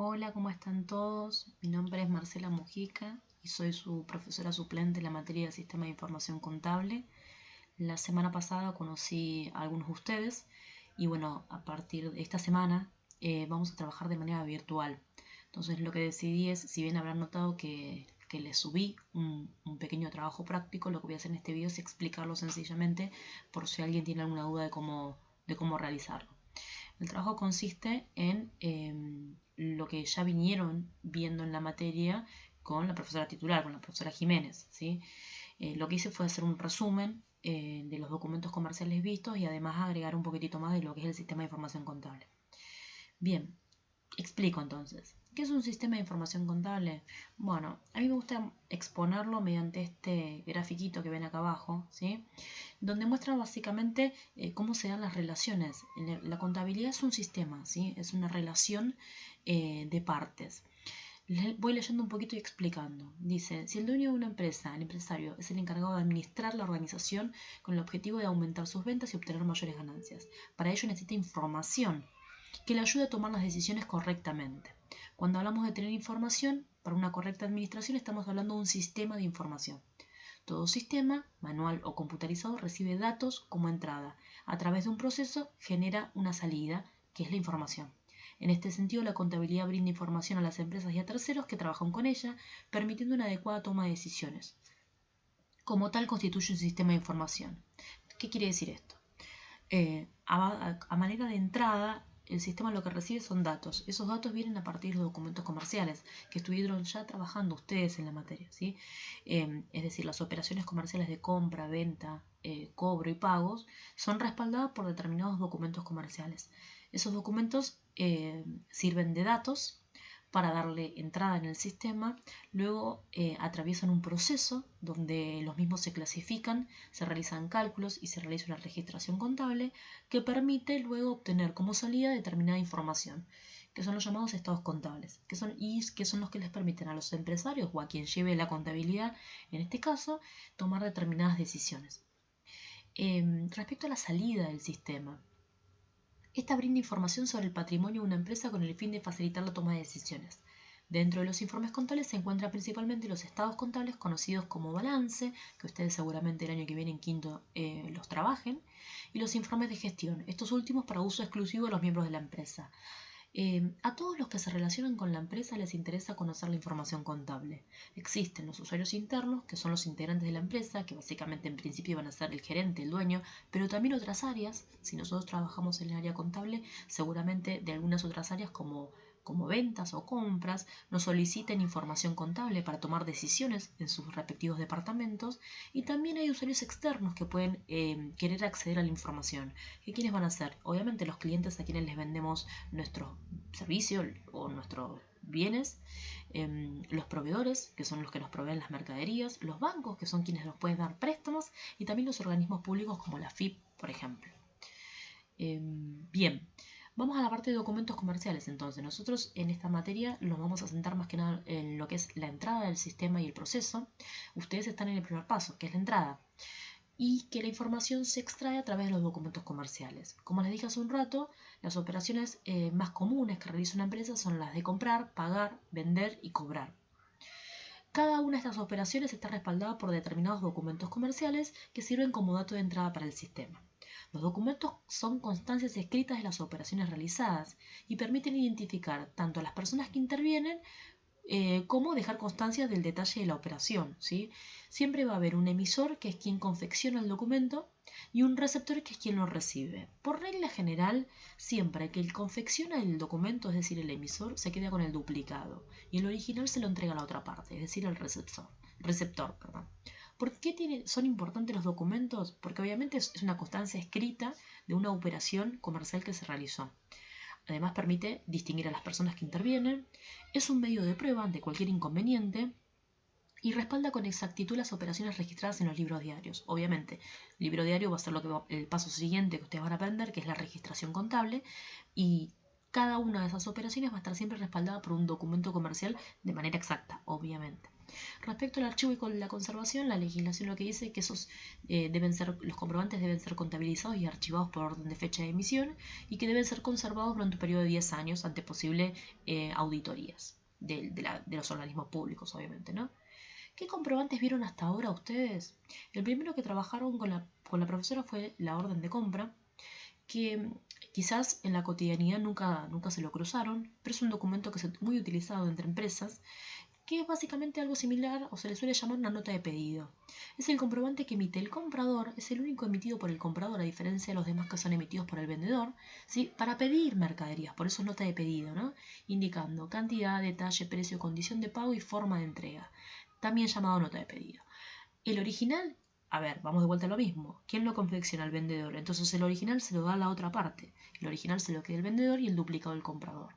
Hola, ¿cómo están todos? Mi nombre es Marcela Mujica y soy su profesora suplente en la materia de Sistema de Información Contable. La semana pasada conocí a algunos de ustedes y bueno, a partir de esta semana vamos a trabajar de manera virtual. Entonces lo que decidí es, si bien habrán notado que les subí un pequeño trabajo práctico, lo que voy a hacer en este video es explicarlo sencillamente por si alguien tiene alguna duda de cómo realizarlo. El trabajo consiste en lo que ya vinieron viendo en la materia con la profesora titular, con la profesora Jiménez, ¿sí? Lo que hice fue hacer un resumen de los documentos comerciales vistos y además agregar un poquitito más de lo que es el sistema de información contable. Bien, explico entonces. ¿Qué es un sistema de información contable? Bueno, a mí me gusta exponerlo mediante este grafiquito que ven acá abajo, ¿sí? Donde muestra básicamente cómo se dan las relaciones. La contabilidad es un sistema, ¿sí? Es una relación de partes. Voy leyendo un poquito y explicando. Dice, si el dueño de una empresa, el empresario, es el encargado de administrar la organización con el objetivo de aumentar sus ventas y obtener mayores ganancias. Para ello necesita información que le ayude a tomar las decisiones correctamente. Cuando hablamos de tener información, para una correcta administración estamos hablando de un sistema de información. Todo sistema, manual o computarizado, recibe datos como entrada. A través de un proceso genera una salida, que es la información. En este sentido, la contabilidad brinda información a las empresas y a terceros que trabajan con ella, permitiendo una adecuada toma de decisiones. Como tal, constituye un sistema de información. ¿Qué quiere decir esto? A manera de entrada, el sistema lo que recibe son datos. Esos datos vienen a partir de los documentos comerciales que estuvieron ya trabajando ustedes en la materia, ¿sí? Es decir, las operaciones comerciales de compra, venta, cobro y pagos son respaldadas por determinados documentos comerciales. Esos documentos sirven de datos para darle entrada en el sistema, luego atraviesan un proceso donde los mismos se clasifican, se realizan cálculos y se realiza una registración contable que permite luego obtener como salida determinada información, que son los llamados estados contables, que son los que les permiten a los empresarios o a quien lleve la contabilidad, en este caso, tomar determinadas decisiones. Respecto a la salida del sistema, esta brinda información sobre el patrimonio de una empresa con el fin de facilitar la toma de decisiones. Dentro de los informes contables se encuentran principalmente los estados contables conocidos como balance, que ustedes seguramente el año que viene en quinto los trabajen, y los informes de gestión, estos últimos para uso exclusivo de los miembros de la empresa. A todos los que se relacionan con la empresa les interesa conocer la información contable. Existen los usuarios internos, que son los integrantes de la empresa, que básicamente en principio van a ser el gerente, el dueño, pero también otras áreas. Si nosotros trabajamos en el área contable, seguramente de algunas otras áreas como ventas o compras, nos soliciten información contable para tomar decisiones en sus respectivos departamentos, y también hay usuarios externos que pueden querer acceder a la información. ¿Qué quiénes van a ser? Obviamente los clientes a quienes les vendemos nuestros servicios o nuestros bienes, los proveedores, que son los que nos proveen las mercaderías, los bancos, que son quienes nos pueden dar préstamos, y también los organismos públicos como la FIP, por ejemplo. Bien, vamos a la parte de documentos comerciales. Entonces, nosotros en esta materia nos vamos a centrar más que nada en lo que es la entrada del sistema y el proceso. Ustedes están en el primer paso, que es la entrada, y que la información se extrae a través de los documentos comerciales. Como les dije hace un rato, las operaciones más comunes que realiza una empresa son las de comprar, pagar, vender y cobrar. Cada una de estas operaciones está respaldada por determinados documentos comerciales que sirven como dato de entrada para el sistema. Los documentos son constancias escritas de las operaciones realizadas y permiten identificar tanto a las personas que intervienen como dejar constancia del detalle de la operación, ¿sí? Siempre va a haber un emisor, que es quien confecciona el documento, y un receptor, que es quien lo recibe. Por regla general, siempre que el confecciona el documento, es decir, el emisor, se queda con el duplicado y el original se lo entrega a la otra parte, es decir, el receptor. ¿Por qué son importantes los documentos? Porque obviamente es una constancia escrita de una operación comercial que se realizó. Además permite distinguir a las personas que intervienen, es un medio de prueba ante cualquier inconveniente y respalda con exactitud las operaciones registradas en los libros diarios. Obviamente, el libro diario va a ser el paso siguiente que ustedes van a aprender, que es la registración contable, y cada una de esas operaciones va a estar siempre respaldada por un documento comercial de manera exacta, obviamente. Respecto al archivo y con la conservación, la legislación lo que dice es que los comprobantes deben ser contabilizados y archivados por orden de fecha de emisión y que deben ser conservados durante un periodo de 10 años ante posibles auditorías de los organismos públicos, obviamente, ¿no? ¿Qué comprobantes vieron hasta ahora ustedes? El primero que trabajaron con la profesora fue la orden de compra, que quizás en la cotidianidad nunca se lo cruzaron, pero es un documento que es muy utilizado entre empresas, que es básicamente algo similar o se le suele llamar una nota de pedido. Es el comprobante que emite el comprador, es el único emitido por el comprador a diferencia de los demás que son emitidos por el vendedor, ¿sí? Para pedir mercaderías, por eso es nota de pedido, ¿no? Indicando cantidad, detalle, precio, condición de pago y forma de entrega, también llamado nota de pedido. El original, a ver, vamos de vuelta a lo mismo. ¿Quién lo confecciona? El vendedor. Entonces el original se lo da a la otra parte. El original se lo queda el vendedor y el duplicado el comprador.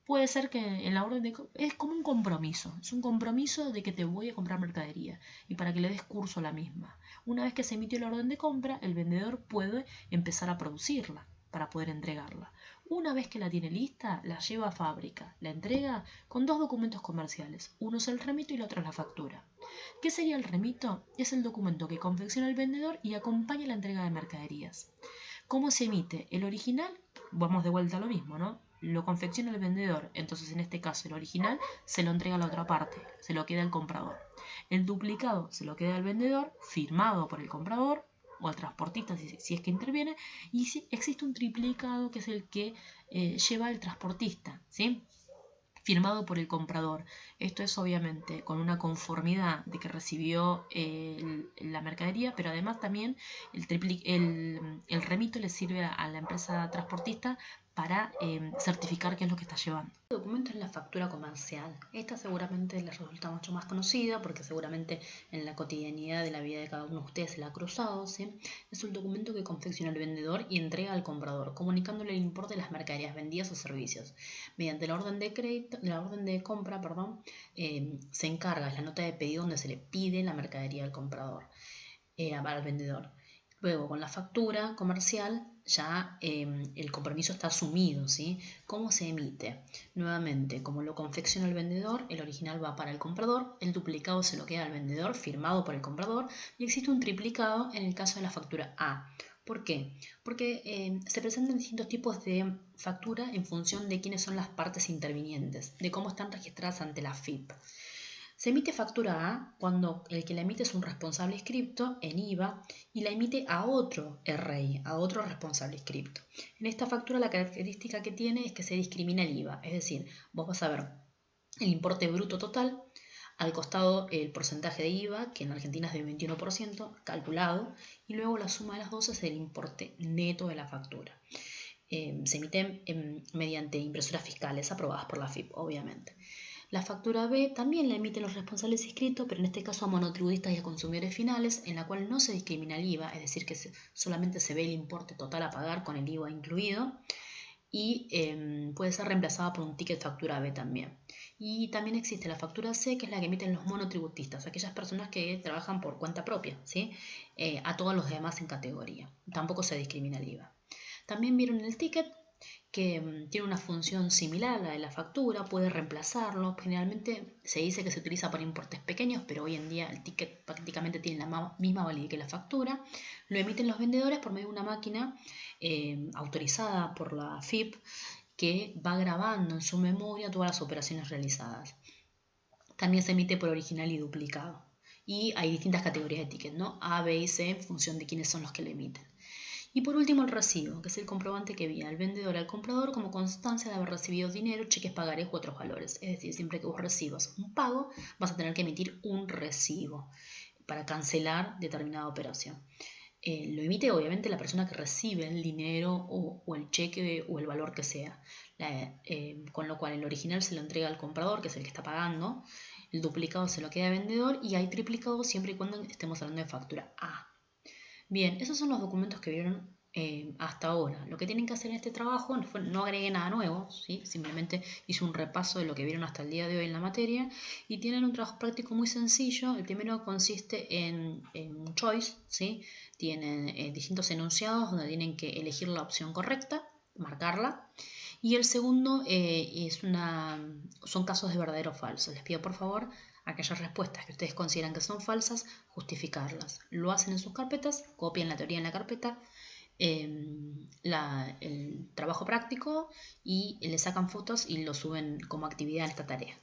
Puede ser que en la orden de compra es como un compromiso. Es un compromiso de que te voy a comprar mercadería y para que le des curso a la misma. Una vez que se emitió la orden de compra, el vendedor puede empezar a producirla para poder entregarla. Una vez que la tiene lista, la lleva a fábrica, la entrega con dos documentos comerciales. Uno es el remito y el otro es la factura. ¿Qué sería el remito? Es el documento que confecciona el vendedor y acompaña la entrega de mercaderías. ¿Cómo se emite? El original, vamos de vuelta a lo mismo, ¿no? Lo confecciona el vendedor, entonces en este caso el original se lo entrega a la otra parte, se lo queda al comprador. El duplicado se lo queda al vendedor, firmado por el comprador o al transportista si es que interviene, y si existe un triplicado que es el que lleva el transportista, ¿sí? Firmado por el comprador. Esto es obviamente con una conformidad de que recibió la mercadería, pero además también el remito le sirve a la empresa transportista para certificar qué es lo que está llevando. El documento es la factura comercial. Esta seguramente les resulta mucho más conocida porque seguramente en la cotidianidad de la vida de cada uno de ustedes se la ha cruzado, ¿sí? Es un documento que confecciona el vendedor y entrega al comprador, comunicándole el importe de las mercaderías vendidas o servicios. Mediante la orden de compra, se encarga, es la nota de pedido donde se le pide la mercadería al comprador, al vendedor. Luego, con la factura comercial, ya el compromiso está asumido, ¿sí? ¿Cómo se emite? Nuevamente, como lo confecciona el vendedor, el original va para el comprador, el duplicado se lo queda al vendedor, firmado por el comprador, y existe un triplicado en el caso de la factura A. ¿Por qué? Porque se presentan distintos tipos de factura en función de quiénes son las partes intervinientes, de cómo están registradas ante la FIP. Se emite factura A cuando el que la emite es un responsable inscripto en IVA y la emite a otro RI, a otro responsable inscripto. En esta factura la característica que tiene es que se discrimina el IVA, es decir, vos vas a ver el importe bruto total, al costado el porcentaje de IVA, que en Argentina es del 21%, calculado, y luego la suma de las dos es el importe neto de la factura. Se emite mediante impresoras fiscales aprobadas por la FIP, obviamente. La factura B también la emiten los responsables inscritos, pero en este caso a monotributistas y a consumidores finales, en la cual no se discrimina el IVA, es decir, que solamente se ve el importe total a pagar con el IVA incluido, y puede ser reemplazada por un ticket factura B también. Y también existe la factura C, que es la que emiten los monotributistas, aquellas personas que trabajan por cuenta propia, ¿sí? A todos los demás en categoría. Tampoco se discrimina el IVA. También vieron el ticket, que tiene una función similar a la de la factura, puede reemplazarlo. Generalmente se dice que se utiliza para importes pequeños, pero hoy en día el ticket prácticamente tiene la misma validez que la factura. Lo emiten los vendedores por medio de una máquina autorizada por la FIP que va grabando en su memoria todas las operaciones realizadas. También se emite por original y duplicado. Y hay distintas categorías de ticket, ¿no? A, B y C en función de quiénes son los que lo emiten. Y por último el recibo, que es el comprobante que envía el vendedor al comprador como constancia de haber recibido dinero, cheques, pagarés u otros valores. Es decir, siempre que vos recibas un pago, vas a tener que emitir un recibo para cancelar determinada operación. Lo emite obviamente la persona que recibe el dinero o el cheque o el valor que sea. Con lo cual el original se lo entrega al comprador, que es el que está pagando, el duplicado se lo queda al vendedor y hay triplicado siempre y cuando estemos hablando de factura A. Bien, esos son los documentos que vieron hasta ahora. Lo que tienen que hacer en este trabajo, no agregué nada nuevo, ¿sí? Simplemente hice un repaso de lo que vieron hasta el día de hoy en la materia y tienen un trabajo práctico muy sencillo. El primero consiste en un choice, ¿sí? Tienen distintos enunciados donde tienen que elegir la opción correcta, marcarla, Y el segundo son casos de verdadero o falso. Les pido por favor aquellas respuestas que ustedes consideran que son falsas, justificarlas. Lo hacen en sus carpetas, copian la teoría en la carpeta, el trabajo práctico y le sacan fotos y lo suben como actividad en esta tarea.